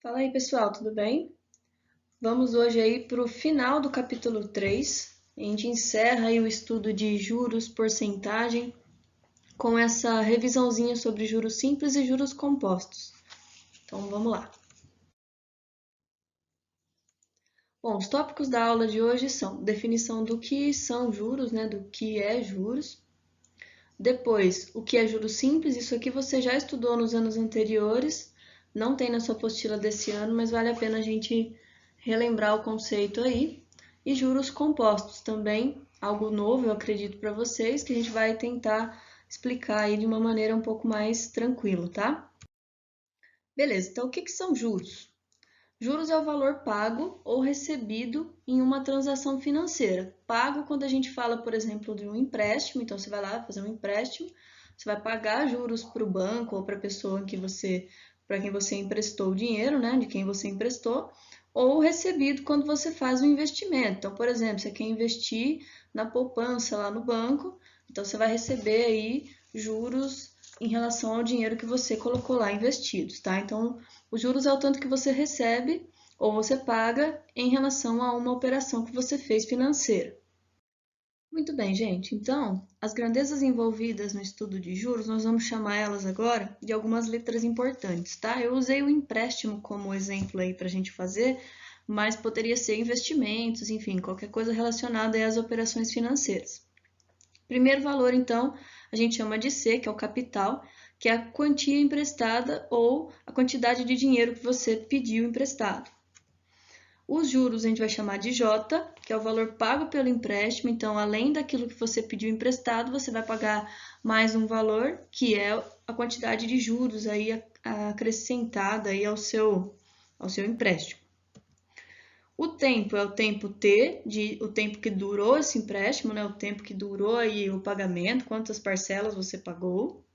Fala aí, pessoal, tudo bem? Vamos hoje aí para o final do capítulo 3. A gente encerra aí o estudo de juros, porcentagem, com essa revisãozinha sobre juros simples e juros compostos. Então, vamos lá. Bom, os tópicos da aula de hoje são definição do que são juros, né, do que é juros. Depois, o que é juros simples, isso aqui você já estudou nos anos anteriores, não tem na sua apostila desse ano, mas vale a pena a gente relembrar o conceito aí. E juros compostos também, algo novo, eu acredito para vocês, que a gente vai tentar explicar aí de uma maneira um pouco mais tranquila, tá? Beleza, então o que são juros? Juros é o valor pago ou recebido em uma transação financeira. Pago quando a gente fala, por exemplo, de um empréstimo, então você vai lá fazer um empréstimo, você vai pagar juros para o banco ou para a pessoa para quem você emprestou o dinheiro, né, de quem você emprestou, ou recebido quando você faz um investimento. Então, por exemplo, você quer investir na poupança lá no banco, então você vai receber aí juros em relação ao dinheiro que você colocou lá investidos, tá? Então, os juros é o tanto que você recebe ou você paga em relação a uma operação que você fez financeira. Muito bem, gente. Então, as grandezas envolvidas no estudo de juros, nós vamos chamar elas agora de algumas letras importantes, tá? Eu usei o empréstimo como exemplo aí para a gente fazer, mas poderia ser investimentos, enfim, qualquer coisa relacionada às operações financeiras. Primeiro valor, então, a gente chama de C, que é o capital, que é a quantia emprestada ou a quantidade de dinheiro que você pediu emprestado. Os juros a gente vai chamar de J, que é o valor pago pelo empréstimo. Então, além daquilo que você pediu emprestado, você vai pagar mais um valor, que é a quantidade de juros aí acrescentada aí ao seu empréstimo. O tempo é o tempo T, o tempo que durou esse empréstimo, né? O tempo que durou aí o pagamento, quantas parcelas você pagou.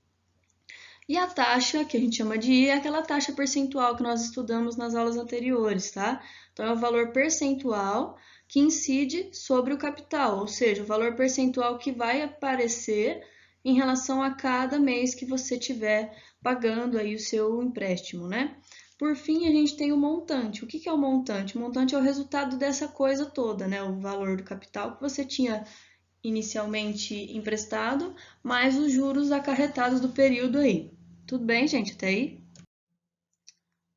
E a taxa, que a gente chama de I, é aquela taxa percentual que nós estudamos nas aulas anteriores, tá? Então, é o valor percentual que incide sobre o capital, ou seja, o valor percentual que vai aparecer em relação a cada mês que você tiver pagando aí o seu empréstimo, né? Por fim, a gente tem o montante. O que é o montante? O montante é o resultado dessa coisa toda, né? O valor do capital que você tinha inicialmente emprestado, mais os juros acarretados do período aí. Tudo bem, gente, até aí?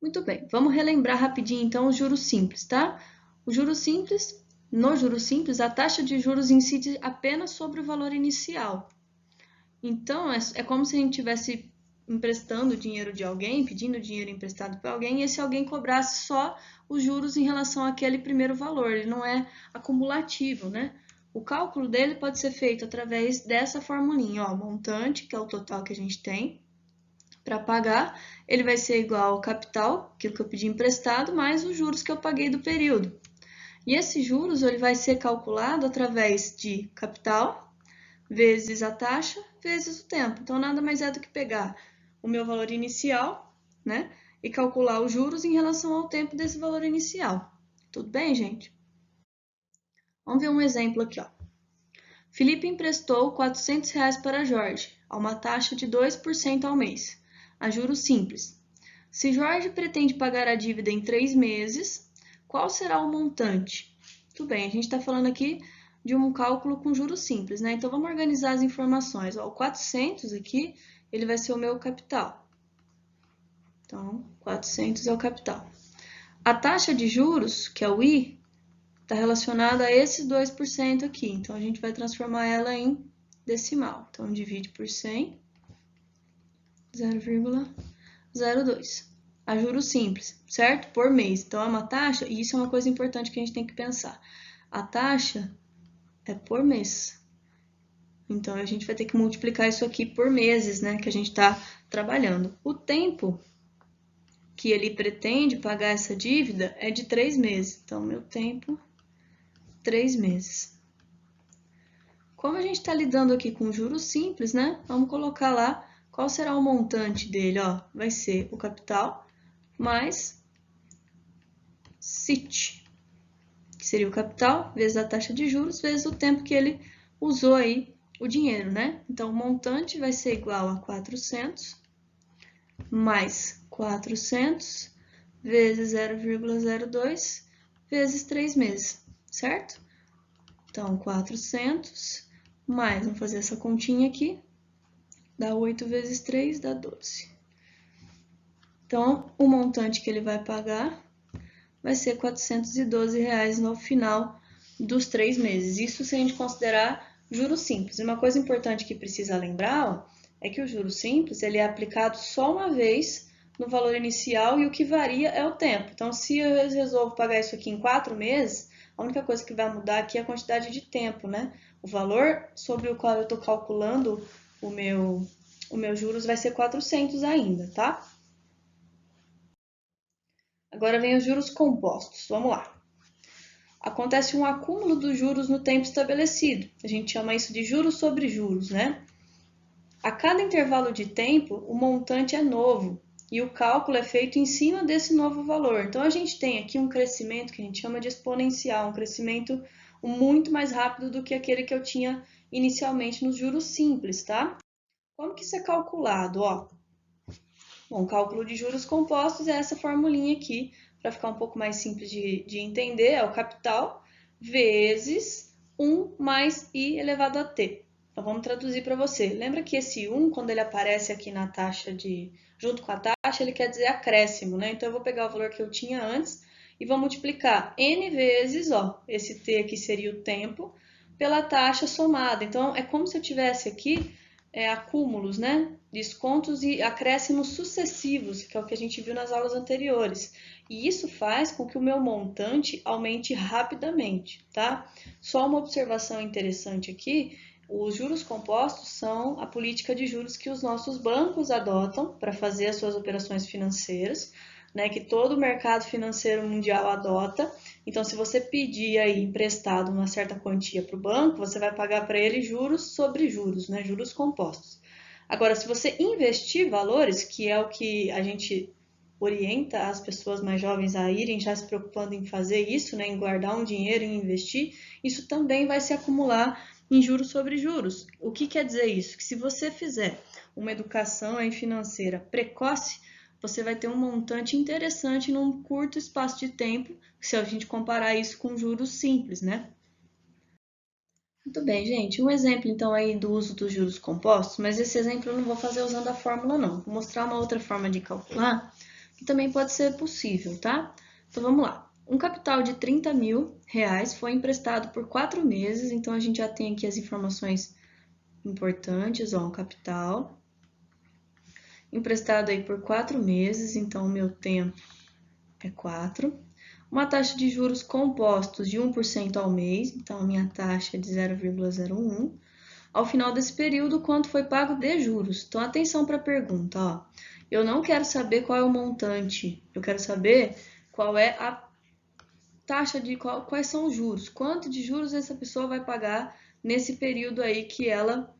Muito bem, vamos relembrar rapidinho então os juros simples, tá? O juros simples, no juros simples, a taxa de juros incide apenas sobre o valor inicial. Então, é como se a gente estivesse emprestando dinheiro de alguém, pedindo dinheiro emprestado para alguém, e esse alguém cobrasse só os juros em relação àquele primeiro valor, ele não é acumulativo, né? O cálculo dele pode ser feito através dessa formulinha, ó, montante, que é o total que a gente tem, para pagar, ele vai ser igual ao capital, aquilo que eu pedi emprestado, mais os juros que eu paguei do período. E esses juros ele vai ser calculado através de capital vezes a taxa vezes o tempo. Então, nada mais é do que pegar o meu valor inicial, né, e calcular os juros em relação ao tempo desse valor inicial. Tudo bem, gente? Vamos ver um exemplo aqui, ó. Felipe emprestou R$ 400 para Jorge, a uma taxa de 2% ao mês, a juros simples. Se Jorge pretende pagar a dívida em 3 meses, qual será o montante? Tudo bem, a gente está falando aqui de um cálculo com juros simples, né? Então, vamos organizar as informações. Ó, o 400 aqui, ele vai ser o meu capital. Então, 400 é o capital. A taxa de juros, que é o I, está relacionada a esses 2% aqui. Então, a gente vai transformar ela em decimal. Então, divide por 100, 0,02. A juros simples, certo? Por mês. Então, é uma taxa, e isso é uma coisa importante que a gente tem que pensar. A taxa é por mês. Então, a gente vai ter que multiplicar isso aqui por meses, né? Que a gente está trabalhando. O tempo que ele pretende pagar essa dívida é de 3 meses. Então, meu tempo, 3 meses. Como a gente está lidando aqui com juros simples, né? Vamos colocar lá qual será o montante dele, ó. Vai ser o capital mais CIT, que seria o capital vezes a taxa de juros vezes o tempo que ele usou aí o dinheiro, né? Então, o montante vai ser igual a 400 mais 400 vezes 0,02 vezes 3 meses, certo? Então, 400 mais, vamos fazer essa continha aqui, dá 8 vezes 3, dá 12. Então, o montante que ele vai pagar vai ser R$ 412 no final dos 3 meses. Isso se a gente considerar juros simples. Uma coisa importante que precisa lembrar, ó, é que o juros simples ele é aplicado só uma vez no valor inicial e o que varia é o tempo. Então, se eu resolvo pagar isso aqui em 4 meses, a única coisa que vai mudar aqui é a quantidade de tempo, né? O valor sobre o qual eu estou calculando o meu juros vai ser 400 ainda, tá? Agora vem os juros compostos. Vamos lá. Acontece um acúmulo dos juros no tempo estabelecido. A gente chama isso de juros sobre juros, né? A cada intervalo de tempo, o montante é novo e o cálculo é feito em cima desse novo valor. Então, a gente tem aqui um crescimento que a gente chama de exponencial, um crescimento muito mais rápido do que aquele que eu tinha inicialmente nos juros simples, tá? Como que isso é calculado? Ó, bom, cálculo de juros compostos é essa formulinha aqui, para ficar um pouco mais simples de entender, é o capital vezes 1 mais i elevado a t. Então, vamos traduzir para você. Lembra que esse 1, quando ele aparece aqui na taxa junto com a taxa, ele quer dizer acréscimo, né? Então, eu vou pegar o valor que eu tinha antes e vou multiplicar n vezes, ó, esse t aqui seria o tempo, pela taxa somada. Então, é como se eu tivesse aqui acúmulos, né? Descontos e acréscimos sucessivos, que é o que a gente viu nas aulas anteriores. E isso faz com que o meu montante aumente rapidamente, tá? Só uma observação interessante aqui, os juros compostos são a política de juros que os nossos bancos adotam para fazer as suas operações financeiras, né, que todo o mercado financeiro mundial adota. Então, se você pedir aí emprestado uma certa quantia para o banco, você vai pagar para ele juros sobre juros, né, juros compostos. Agora, se você investir valores, que é o que a gente orienta as pessoas mais jovens a irem já se preocupando em fazer isso, né, em guardar um dinheiro e investir, isso também vai se acumular em juros sobre juros. O que quer dizer isso? Que se você fizer uma educação financeira precoce, você vai ter um montante interessante num curto espaço de tempo, se a gente comparar isso com juros simples, né? Muito bem, gente. Um exemplo, então, aí do uso dos juros compostos, mas esse exemplo eu não vou fazer usando a fórmula, não. Vou mostrar uma outra forma de calcular, que também pode ser possível, tá? Então, vamos lá. Um capital de R$ 30.000 foi emprestado por 4 meses, então a gente já tem aqui as informações importantes, ó, um capital emprestado aí por 4 meses, então o meu tempo é 4. Uma taxa de juros compostos de 1% ao mês, então a minha taxa é de 0,01. Ao final desse período, quanto foi pago de juros? Então, atenção para a pergunta, ó. Eu não quero saber qual é o montante, eu quero saber qual é a taxa quais são os juros, quanto de juros essa pessoa vai pagar nesse período aí que ela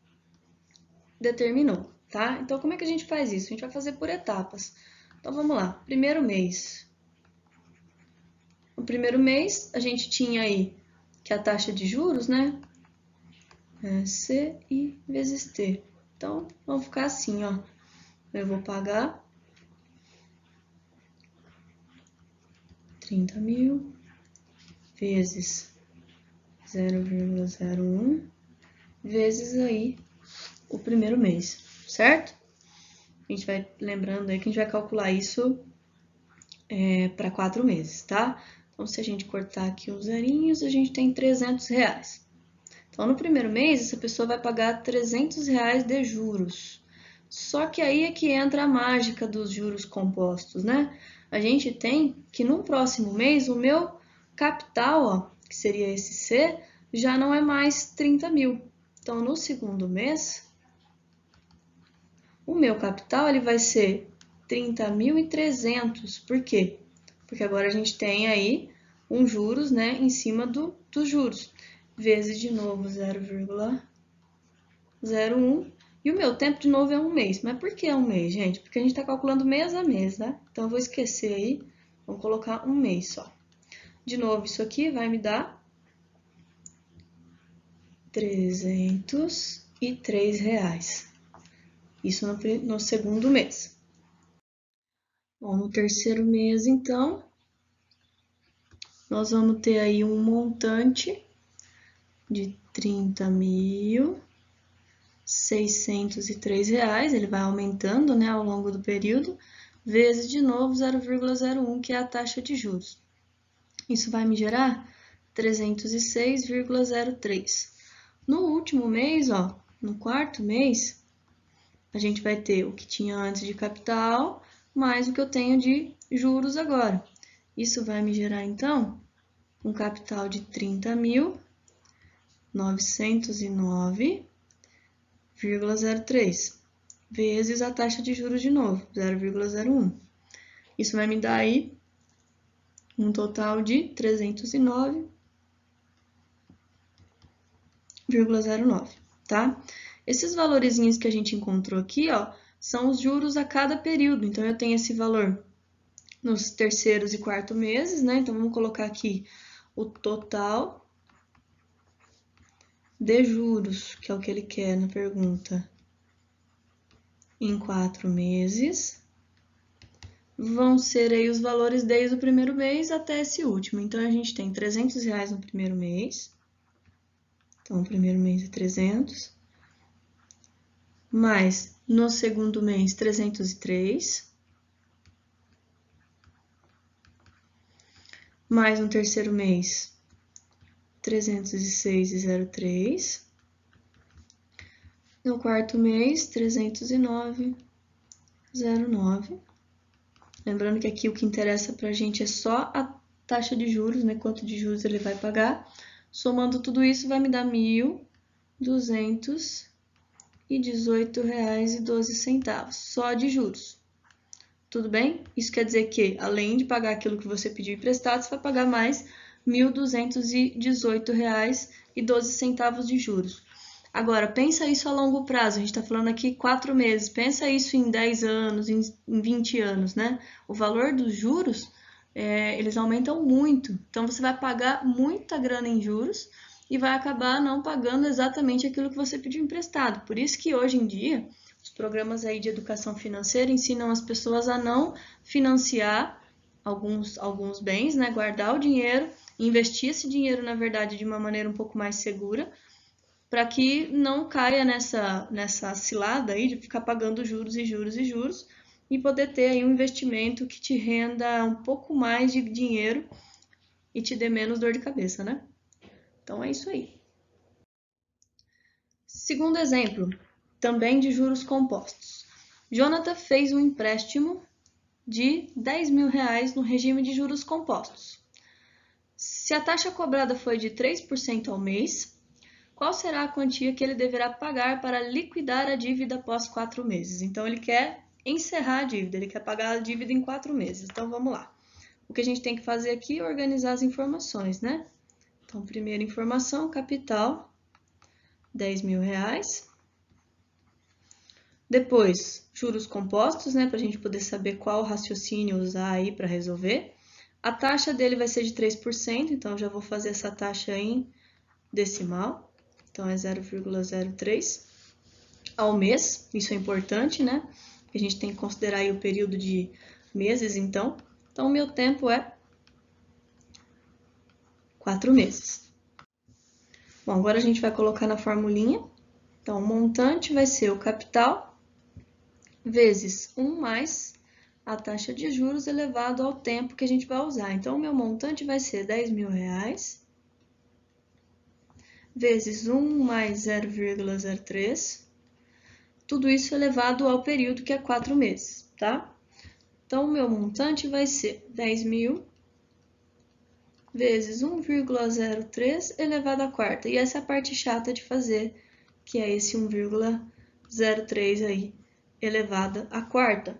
determinou, tá? Então, como é que a gente faz isso? A gente vai fazer por etapas. Então, vamos lá. Primeiro mês. No primeiro mês, a gente tinha aí que a taxa de juros, né? É CI vezes T. Então, vamos ficar assim, ó. Eu vou pagar 30.000 vezes 0,01 vezes aí o primeiro mês, certo? A gente vai lembrando aí que a gente vai calcular isso para 4 meses, tá? Então, se a gente cortar aqui os zerinhos, a gente tem R$ 300. Então, no primeiro mês, essa pessoa vai pagar R$ 300 de juros. Só que aí é que entra a mágica dos juros compostos, né? A gente tem que no próximo mês, o meu capital, ó, que seria esse C, já não é mais 30.000. Então, no segundo mês, o meu capital ele vai ser 30.300. Por quê? Porque agora a gente tem aí um juros, né, em cima dos juros, vezes de novo 0,01. E o meu tempo de novo é um mês. Mas por que é um mês, gente? Porque a gente está calculando mês a mês, né? Então, eu vou esquecer aí, vamos colocar um mês só. De novo, isso aqui vai me dar R$ 303. Isso no segundo mês. Bom, no terceiro mês, então, nós vamos ter aí um montante de R$ 30.603, ele vai aumentando, né, ao longo do período, vezes, de novo, 0,01, que é a taxa de juros. Isso vai me gerar 306,03. No último mês, ó, no quarto mês, a gente vai ter o que tinha antes de capital, mais o que eu tenho de juros agora. Isso vai me gerar, então, um capital de 30.909,03, vezes a taxa de juros de novo, 0,01. Isso vai me dar aí um total de 309,09, tá? Esses valorizinhos que a gente encontrou aqui, ó, são os juros a cada período. Então, eu tenho esse valor nos terceiros e quarto meses, né? Então, vamos colocar aqui o total de juros, que é o que ele quer na pergunta, em 4 meses. Vão ser aí os valores desde o primeiro mês até esse último. Então, a gente tem R$300 no primeiro mês. Então, o primeiro mês é 300. Mais, no segundo mês, 303. Mais no terceiro mês, 306,03. No quarto mês, 309,09. Lembrando que aqui o que interessa pra gente é só a taxa de juros, né? Quanto de juros ele vai pagar. Somando tudo isso, vai me dar R$ 1.218,12, só de juros. Tudo bem? Isso quer dizer que, além de pagar aquilo que você pediu emprestado, você vai pagar mais R$ 1.218,12 de juros. Agora, pensa isso a longo prazo. A gente está falando aqui 4 meses. Pensa isso em 10 anos, em 20 anos, né? O valor dos juros, eles aumentam muito. Então, você vai pagar muita grana em juros e vai acabar não pagando exatamente aquilo que você pediu emprestado. Por isso que, hoje em dia, os programas aí de educação financeira ensinam as pessoas a não financiar alguns bens, né? Guardar o dinheiro, investir esse dinheiro, na verdade, de uma maneira um pouco mais segura, para que não caia nessa cilada aí de ficar pagando juros e juros e juros, e poder ter aí um investimento que te renda um pouco mais de dinheiro e te dê menos dor de cabeça, né? Então, é isso aí. Segundo exemplo, também de juros compostos. Jonathan fez um empréstimo de R$10.000 no regime de juros compostos. Se a taxa cobrada foi de 3% ao mês, qual será a quantia que ele deverá pagar para liquidar a dívida após 4 meses? Então, ele quer encerrar a dívida, ele quer pagar a dívida em 4 meses. Então, vamos lá. O que a gente tem que fazer aqui é organizar as informações, né? Então, primeira informação, capital, R$10.000. Depois, juros compostos, né? Para a gente poder saber qual raciocínio usar aí para resolver. A taxa dele vai ser de 3%, então já vou fazer essa taxa em decimal. Então, é 0,03 ao mês. Isso é importante, né? A gente tem que considerar aí o período de meses, então. Então, o meu tempo é 4 meses. Bom, agora a gente vai colocar na formulinha. Então, o montante vai ser o capital vezes 1 mais a taxa de juros elevado ao tempo que a gente vai usar. Então, o meu montante vai ser R$10.000 vezes 1 mais 0,03, tudo isso elevado ao período que é 4 meses, tá? Então, o meu montante vai ser 10.000 vezes 1,03 elevado à quarta. E essa é a parte chata de fazer, que é esse 1,03 aí, elevado à quarta.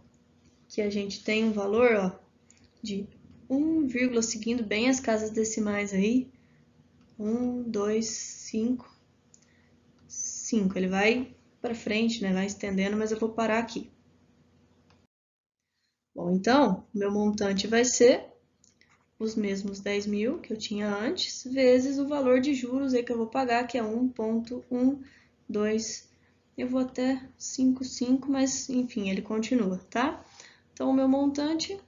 Que a gente tem um valor, ó, de 1, seguindo bem as casas decimais aí, 1, 2, 5, 5. Ele vai para frente, né? Vai estendendo, mas eu vou parar aqui. Bom, então, o meu montante vai ser os mesmos 10.000 que eu tinha antes, vezes o valor de juros aí que eu vou pagar, que é 1,12. Eu vou até 5,5, mas enfim, ele continua, tá? Então, o meu montante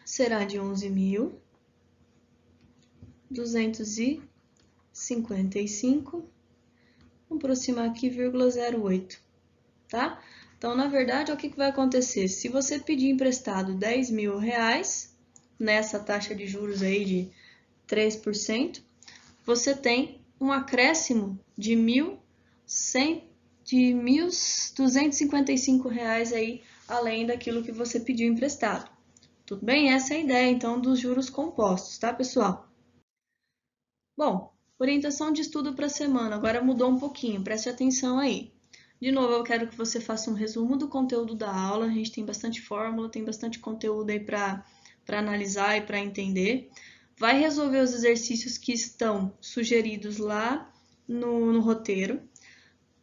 será de 11.255, vamos aproximar aqui, 0,08, tá? Então, na verdade, o que vai acontecer? Se você pedir emprestado 10 mil reais, nessa taxa de juros aí de 3%, você tem um acréscimo de R$ 1.255 aí, além daquilo que você pediu emprestado. Tudo bem? Essa é a ideia, então, dos juros compostos, tá, pessoal? Bom, orientação de estudo para a semana, agora mudou um pouquinho, preste atenção aí. De novo, eu quero que você faça um resumo do conteúdo da aula, a gente tem bastante fórmula, tem bastante conteúdo aí para analisar e para entender. Vai resolver os exercícios que estão sugeridos lá no roteiro.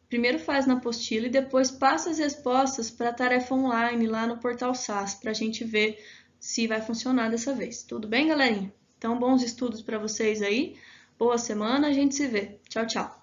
Primeiro faz na apostila e depois passa as respostas para a tarefa online lá no portal SAS, para a gente ver se vai funcionar dessa vez. Tudo bem, galerinha? Então, bons estudos para vocês aí. Boa semana, a gente se vê. Tchau, tchau.